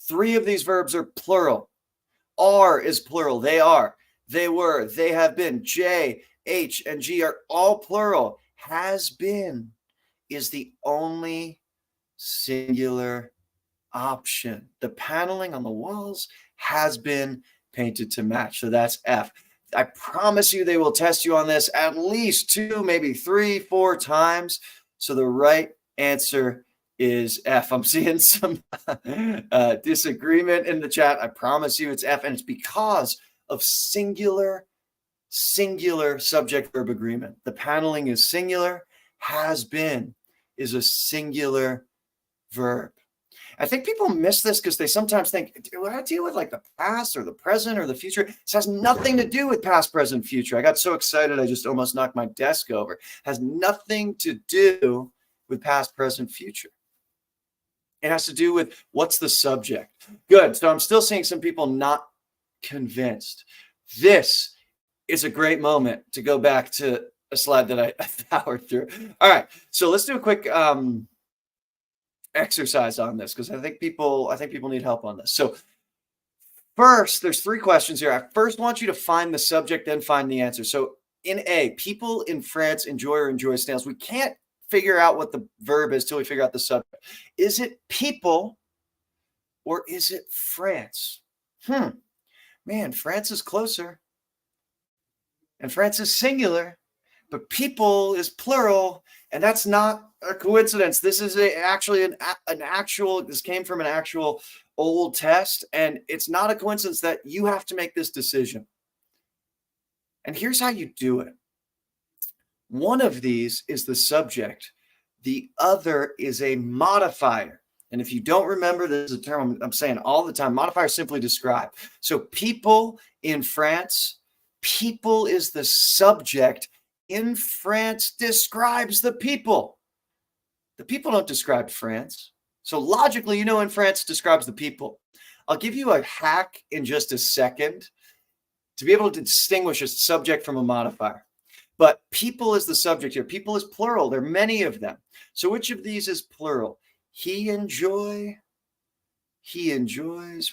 3 of these verbs are plural. Are is plural. They are, they were, they have been. J, H, and G are all plural. Has been is the only singular option. The paneling on the walls has been painted to match. So that's F. I promise you they will test you on this at least 2, maybe 3, 4 times. So the right answer is F. I'm seeing some disagreement in the chat. I promise you it's F, and it's because of singular subject verb agreement. The paneling is singular. Has been is a singular verb. I think people miss this because they sometimes think, do I deal with like the past or the present or the future? This has nothing to do with past, present, future. I got so excited I just almost knocked my desk over. It has nothing to do with past, present, future. It has to do with what's the subject. Good. So I'm still seeing some people not convinced. This is a great moment to go back to a slide that I powered through. All right. So let's do a quick exercise on this because I think people need help on this. So first, there's 3 questions here. I first want you to find the subject, then find the answer. So in A, people in France enjoy or enjoy snails. We can't figure out what the verb is till we figure out the subject. Is it people or is it France? Man, France is closer. And France is singular, but people is plural, and that's not a coincidence. This is actually an actual, this came from an actual old test, and it's not a coincidence that you have to make this decision. And here's how you do it. One of these is the subject. The other is a modifier. And if you don't remember, this is a term I'm saying all the time. Modifiers simply describe. So people in France, people is the subject. In France describes the people. The people don't describe France. So logically, in France describes the people. I'll give you a hack in just a second to be able to distinguish a subject from a modifier. But people is the subject here. People is plural. There are many of them. So which of these is plural? He enjoys.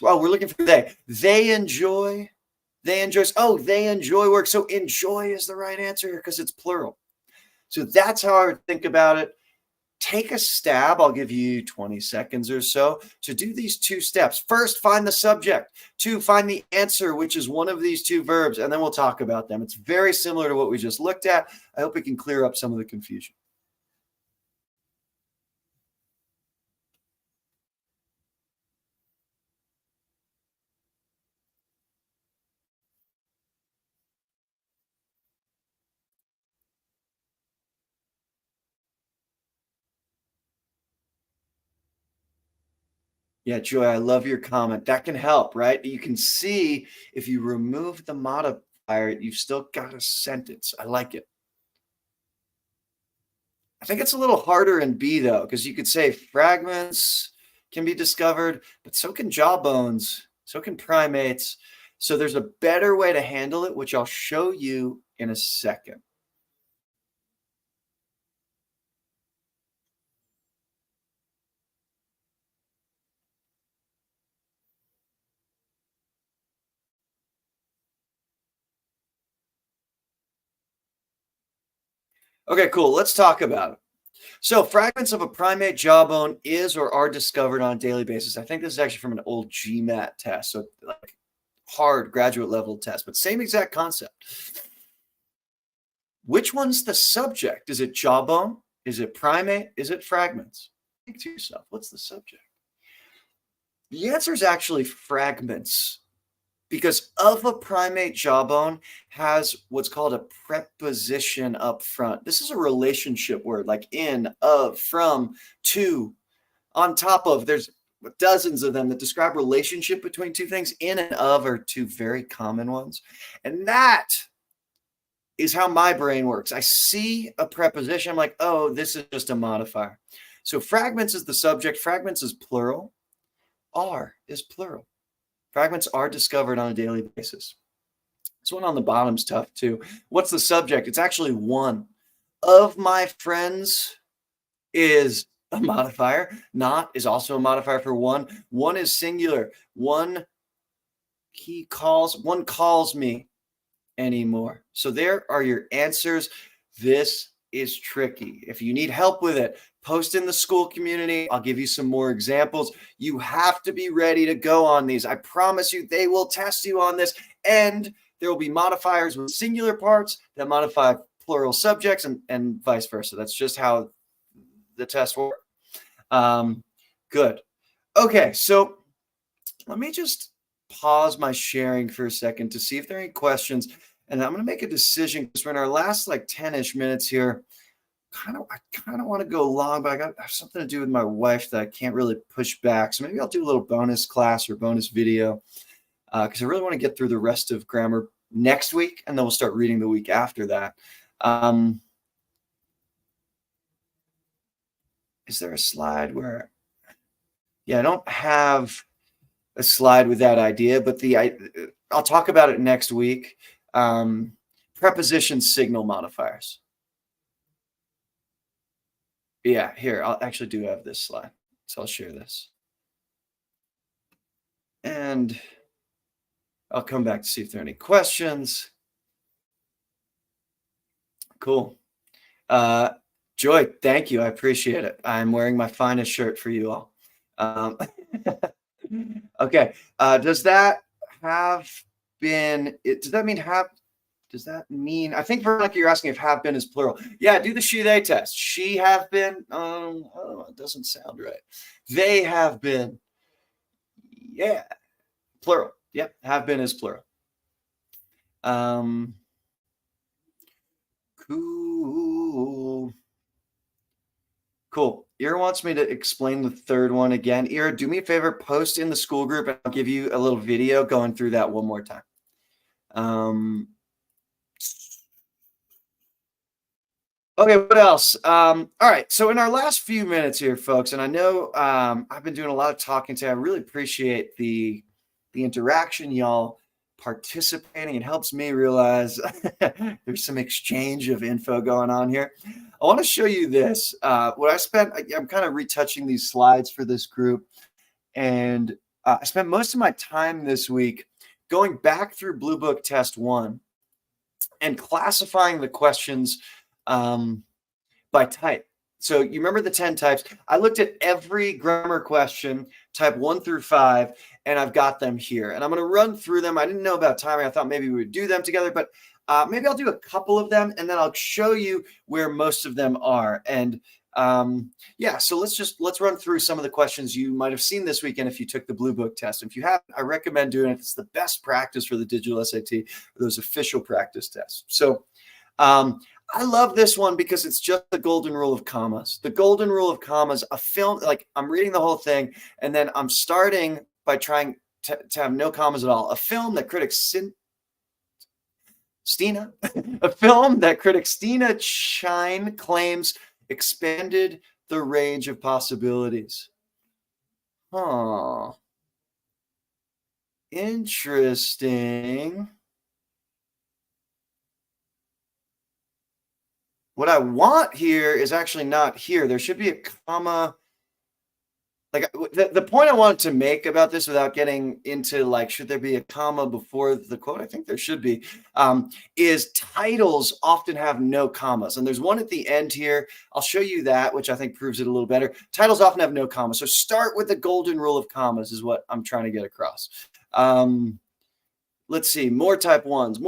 Well, we're looking for they. They enjoy. Oh, they enjoy work. So enjoy is the right answer because it's plural. So that's how I would think about it. Take a stab. I'll give you 20 seconds or so to do these 2 steps. First, find the subject. 2, find the answer, which is one of these 2 verbs, and then we'll talk about them. It's very similar to what we just looked at. I hope it can clear up some of the confusion. Yeah, Joy, I love your comment. That can help, right? You can see if you remove the modifier, you've still got a sentence. I like it. I think it's a little harder in B, though, because you could say fragments can be discovered, but so can jawbones, so can primates. So there's a better way to handle it, which I'll show you in a second. Okay, cool. Let's talk about it. So fragments of a primate jawbone is or are discovered on a daily basis. I think this is actually from an old GMAT test, so like hard graduate level test, but same exact concept. Which one's the subject? Is it jawbone? Is it primate? Is it fragments? Think to yourself, what's the subject? The answer is actually fragments, because of a primate jawbone has what's called a preposition up front. This is a relationship word like in, of, from, to, on top of. There's dozens of them that describe relationship between two things. In and of are two very common ones. And that is how my brain works. I see a preposition. I'm like, oh, this is just a modifier. So fragments is the subject. Fragments is plural. Are is plural. Fragments are discovered on a daily basis. This one on the bottom is tough too. What's the subject? It's actually one. Of my friends is a modifier. Not is also a modifier for one. One is singular. One calls me anymore. So there are your answers. This is tricky. If you need help with it, post in the school community. I'll give you some more examples. You have to be ready to go on these. I promise you, they will test you on this. And there will be modifiers with singular parts that modify plural subjects and vice versa. That's just how the test works. Good. Okay, so let me just pause my sharing for a second to see if there are any questions. And I'm going to make a decision because we're in our last like 10-ish minutes here. I kind of want to go long, but I have something to do with my wife that I can't really push back. So maybe I'll do a little bonus class or bonus video because I really want to get through the rest of grammar next week, and then we'll start reading the week after that. Is there a slide where? Yeah, I don't have a slide with that idea, but I'll talk about it next week. Preposition signal modifiers. Yeah, here, I'll actually do have this slide. So I'll share this. And I'll come back to see if there are any questions. Cool. Joy, thank you. I appreciate it. I'm wearing my finest shirt for you all. Okay. Does that mean, I think Veronica, you're asking if have been is plural. Yeah, do the she, they test. She have been, it doesn't sound right. They have been. Yeah. Plural. Yep. Have been is plural. Cool. Ira wants me to explain the third one again. Ira, do me a favor, post in the school group, and I'll give you a little video going through that one more time. Okay, what else? All right, so in our last few minutes here, folks, and I know I've been doing a lot of talking today. I really appreciate the interaction, y'all participating. It helps me realize there's some exchange of info going on here. I want to show you this. What I'm kind of retouching these slides for this group, and I spent most of my time this week going back through Bluebook Test 1 and classifying the questions by type. So you remember the 10 types. I looked at every grammar question, type 1 through 5, and I've got them here. And I'm going to run through them. I didn't know about timing. I thought maybe we would do them together, but maybe I'll do a couple of them, and then I'll show you where most of them are. And yeah, so let's run through some of the questions you might have seen this weekend if you took the Bluebook test. If you haven't, I recommend doing it. It's the best practice for the digital SAT, for those official practice tests. So I love this one because it's just the golden rule of commas. The golden rule of commas, a film, like I'm reading the whole thing, and then I'm starting by trying to have no commas at all. A film that Stina Chine claims expanded the range of possibilities. Huh. Interesting. What I want here is actually not here. There should be a comma. Like the point I wanted to make about this without getting into like, should there be a comma before the quote? I think there should be, is titles often have no commas. And there's one at the end here. I'll show you that, which I think proves it a little better. Titles often have no commas. So start with the golden rule of commas is what I'm trying to get across. Let's see, more type ones.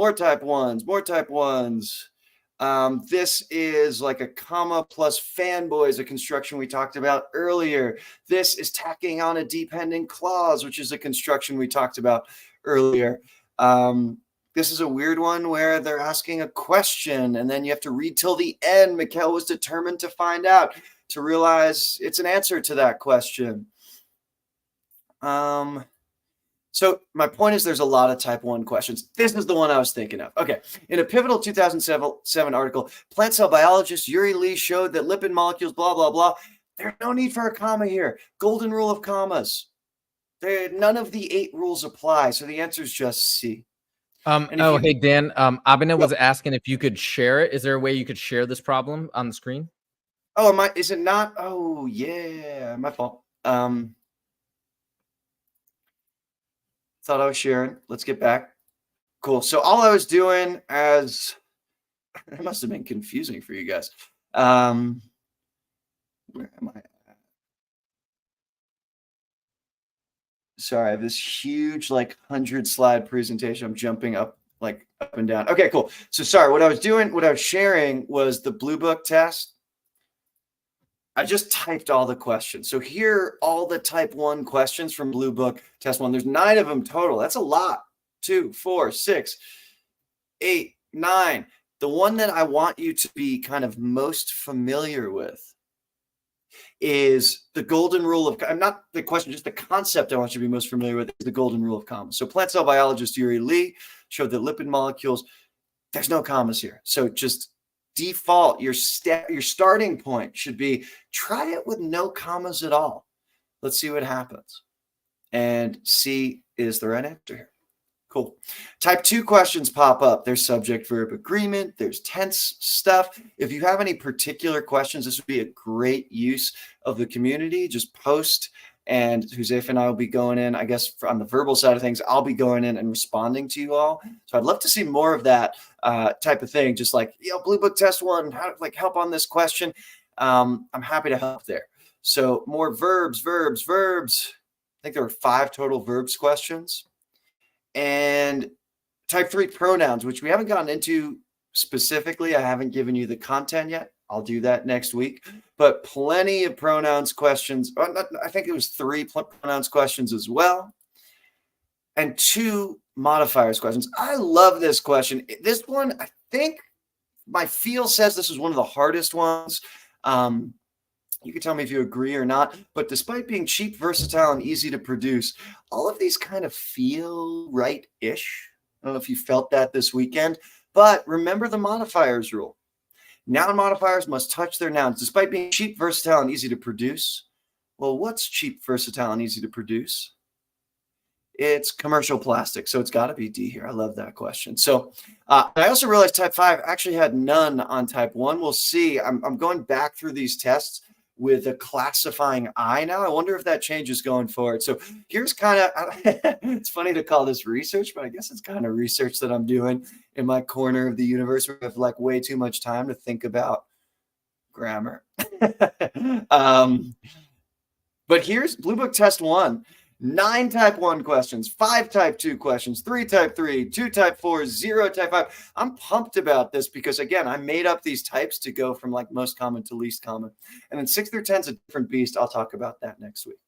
This is like a comma plus fanboys, a construction we talked about earlier. This is tacking on a dependent clause, which is a construction we talked about earlier. This is a weird one where they're asking a question and then you have to read till the end. Mikkel was determined to find out, to realize it's an answer to that question. So my point is there's a lot of type 1 questions. This is the one I was thinking of. Okay. In a pivotal 2007 article, plant cell biologist J.E.D.I showed that lipid molecules, blah, blah, blah. There's no need for a comma here. Golden rule of commas. None of the 8 rules apply. So the answer is just C. Hey, Dan, Abina was Yep. asking if you could share it. Is there a way you could share this problem on the screen? Oh, is it not? Oh, yeah. My fault. Thought I was sharing. Let's get back. Cool. So all I was doing it must have been confusing for you guys. Where am I? Sorry, I have this huge 100-slide presentation. I'm jumping up and down. Okay, cool. So sorry, what I was sharing was the Bluebook test. I just typed all the questions. So here are all the type 1 questions from Bluebook test 1. There's 9 of them total. That's a lot. 2, 4, 6, 8, 9. The one that I want you to be kind of most familiar with is the golden rule of, not the question, just the concept I want you to be most familiar with is the golden rule of commas. So plant cell biologist J.E.D.I showed that lipid molecules, there's no commas here. So just default, your starting point should be try it with no commas at all. Let's see what happens. And C is the right answer here. Cool. Type 2 questions pop up. There's subject-verb agreement. There's tense stuff. If you have any particular questions, this would be a great use of the community. Just post, and Josef and I will be going in, I guess, on the verbal side of things, I'll be going in and responding to you all. So I'd love to see more of that type of thing. Just Bluebook test 1, help on this question. I'm happy to help there. So more verbs. I think there were 5 total verbs questions. And type 3 pronouns, which we haven't gotten into specifically. I haven't given you the content yet. I'll do that next week. But plenty of pronouns questions. I think it was 3 pronouns questions as well. And 2 modifiers questions. I love this question. This one, I think my feel says this is one of the hardest ones. You can tell me if you agree or not, but despite being cheap, versatile, and easy to produce, all of these kind of feel right-ish. I don't know if you felt that this weekend, but remember the modifiers rule. Noun modifiers must touch their nouns. Despite being cheap, versatile, and easy to produce. Well, what's cheap, versatile, and easy to produce? It's commercial plastic, so it's got to be D here. I love that question. So I also realized type 5 actually had none on type 1. We'll see. I'm going back through these tests with a classifying eye now. I wonder if that changes going forward. So here's kind of, it's funny to call this research, but I guess it's kind of research that I'm doing in my corner of the universe where I have way too much time to think about grammar. But here's Bluebook test 1. 9 type 1 questions, 5 type 2 questions, 3 type 3, 2 type 4, 0 type 5. I'm pumped about this because, again, I made up these types to go from most common to least common. And then 6 through 10 is a different beast. I'll talk about that next week.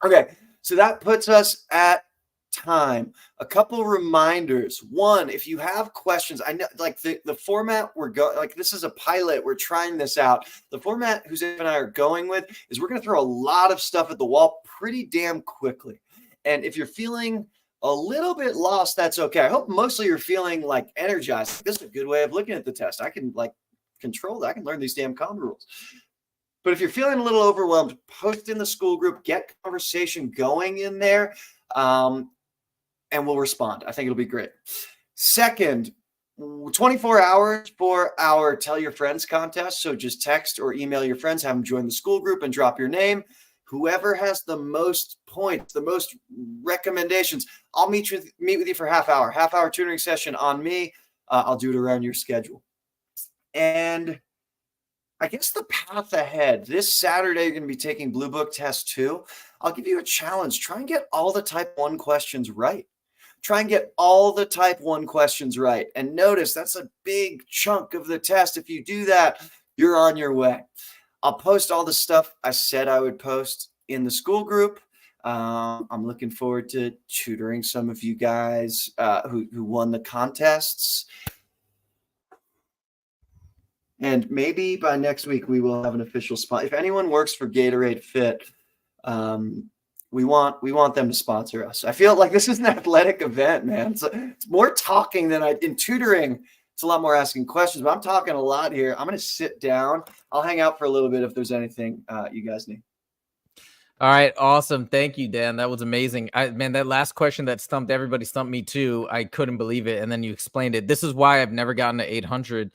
Okay, so that puts us at time. A couple reminders. One, if you have questions, I know the format we're going, this is a pilot, we're trying this out. The format Jose and I are going with is we're going to throw a lot of stuff at the wall pretty damn quickly. And if you're feeling a little bit lost, that's okay. I hope mostly you're feeling energized. This is a good way of looking at the test. I can control that. I can learn these damn comma rules. But if you're feeling a little overwhelmed, post in the school group, get conversation going in there. And we'll respond. I think it'll be great. Second, 24 hours for our Tell Your Friends contest. So just text or email your friends, have them join the school group and drop your name. Whoever has the most points, the most recommendations, I'll meet with you for half hour tutoring session on me. I'll do it around your schedule. And I guess the path ahead, this Saturday, you're going to be taking Bluebook test 2. I'll give you a challenge. Try and get all the type 1 questions right. Try and get all the type 1 questions right. And notice that's a big chunk of the test. If you do that, you're on your way. I'll post all the stuff I said I would post in the school group. I'm looking forward to tutoring some of you guys who won the contests. And maybe by next week, we will have an official spot. If anyone works for Gatorade Fit, we want them to sponsor us. I feel like this is an athletic event, man. It's more talking than in tutoring. It's a lot more asking questions, but I'm talking a lot here. I'm going to sit down. I'll hang out for a little bit if there's anything you guys need. All right, awesome. Thank you, Dan. That was amazing. Man, that last question that stumped everybody stumped me too. I couldn't believe it, and then you explained it. This is why I've never gotten to 800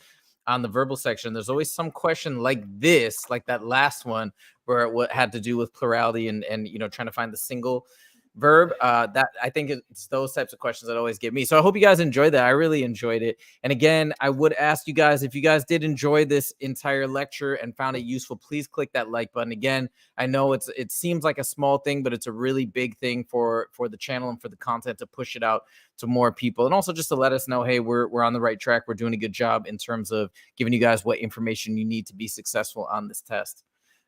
on the verbal section. There's always some question like this, like that last one, where it had to do with plurality and trying to find the single verb. That I think it's those types of questions that always get me. So I hope you guys enjoyed that. I really enjoyed it. And again, I would ask you guys, if you guys did enjoy this entire lecture and found it useful, please click that like button. Again, I know it seems like a small thing, but it's a really big thing for the channel and for the content to push it out to more people, and also just to let us know, hey, we're on the right track. We're doing a good job in terms of giving you guys what information you need to be successful on this test.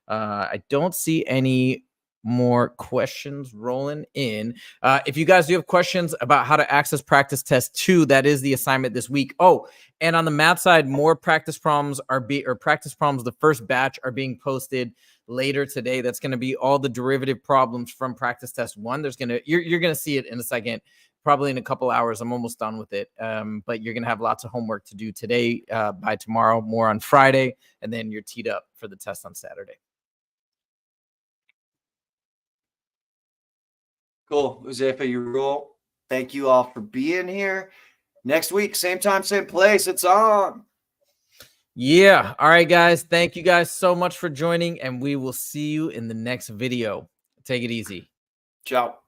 I don't see any more questions rolling in. If you guys do have questions about how to access practice test 2, that is the assignment this week. Oh, and on the math side, more practice problems the first batch are being posted later today. That's going to be all the derivative problems from practice test 1. You're going to see it in a second, probably in a couple hours. I'm almost done with it. But you're going to have lots of homework to do today, by tomorrow, more on Friday, and then you're teed up for the test on Saturday. Cool. Josefa, you rule. Thank you all for being here. Next week, same time, same place. It's on. Yeah. All right, guys. Thank you guys so much for joining, and we will see you in the next video. Take it easy. Ciao.